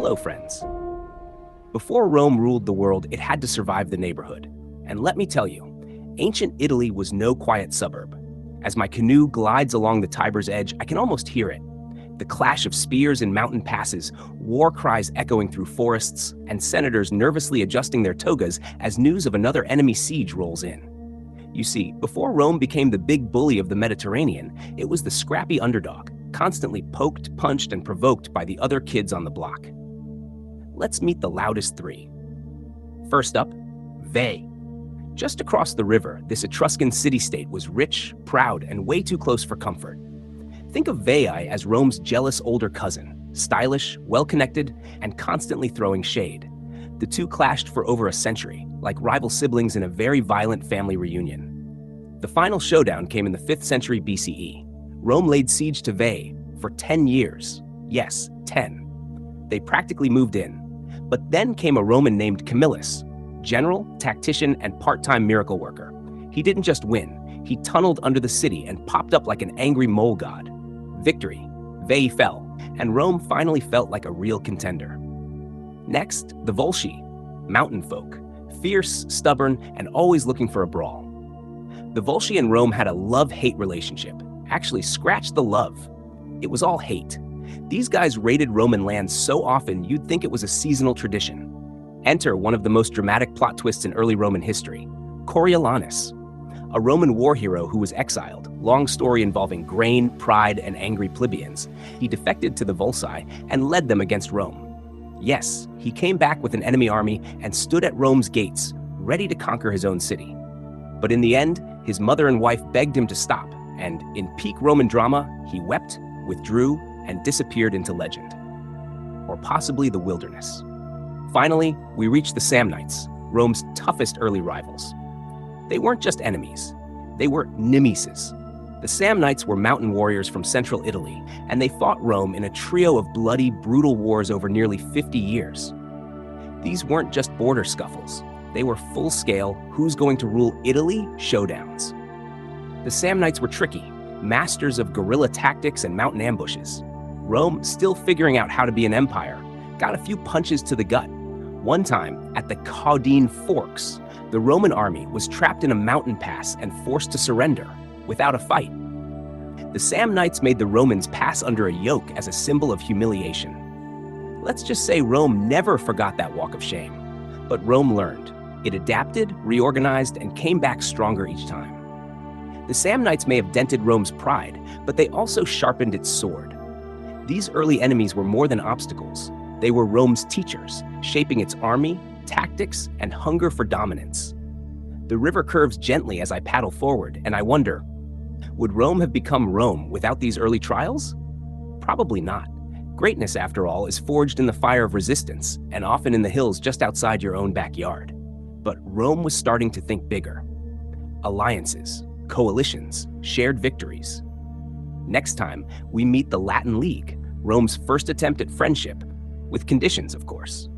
Hello, friends. Before Rome ruled the world, it had to survive the neighborhood. And let me tell you, ancient Italy was no quiet suburb. As my canoe glides along the Tiber's edge, I can almost hear it. The clash of spears in mountain passes, war cries echoing through forests, and senators nervously adjusting their togas as news of another enemy siege rolls in. You see, before Rome became the big bully of the Mediterranean, it was the scrappy underdog, constantly poked, punched, and provoked by the other kids on the block. Let's meet the loudest three. First up, Veii. Just across the river, this Etruscan city-state was rich, proud, and way too close for comfort. Think of Veii as Rome's jealous older cousin, stylish, well-connected, and constantly throwing shade. The two clashed for over a century, like rival siblings in a very violent family reunion. The final showdown came in the 5th century BCE. Rome laid siege to Veii for 10 years. Yes, 10. They practically moved in. But then came a Roman named Camillus, general, tactician, and part-time miracle worker. He didn't just win, he tunneled under the city and popped up like an angry mole god. Victory. Veii fell, and Rome finally felt like a real contender. Next, the Volsci, mountain folk, fierce, stubborn, and always looking for a brawl. The Volsci and Rome had a love-hate relationship. Actually, scratch the love. It was all hate. These guys raided Roman lands so often you'd think it was a seasonal tradition. Enter one of the most dramatic plot twists in early Roman history, Coriolanus, a Roman war hero who was exiled. Long story involving grain, pride, and angry plebeians. He defected to the Volsci and led them against Rome. Yes, he came back with an enemy army and stood at Rome's gates, ready to conquer his own city. But in the end, his mother and wife begged him to stop, and in peak Roman drama, he wept, withdrew, and disappeared into legend. Or possibly the wilderness. Finally, we reach the Samnites, Rome's toughest early rivals. They weren't just enemies, they were nemesis. The Samnites were mountain warriors from central Italy, and they fought Rome in a trio of bloody, brutal wars over nearly 50 years. These weren't just border scuffles, they were full-scale, who's going to rule Italy showdowns. The Samnites were tricky, masters of guerrilla tactics and mountain ambushes. Rome, still figuring out how to be an empire, got a few punches to the gut. One time, at the Caudine Forks, the Roman army was trapped in a mountain pass and forced to surrender, without a fight. The Samnites made the Romans pass under a yoke as a symbol of humiliation. Let's just say Rome never forgot that walk of shame. But Rome learned. It adapted, reorganized, and came back stronger each time. The Samnites may have dented Rome's pride, but they also sharpened its sword. These early enemies were more than obstacles. They were Rome's teachers, shaping its army, tactics, and hunger for dominance. The river curves gently as I paddle forward, and I wonder, would Rome have become Rome without these early trials? Probably not. Greatness, after all, is forged in the fire of resistance, and often in the hills just outside your own backyard. But Rome was starting to think bigger. Alliances, coalitions, shared victories. Next time, we meet the Latin League, Rome's first attempt at friendship, with conditions, of course.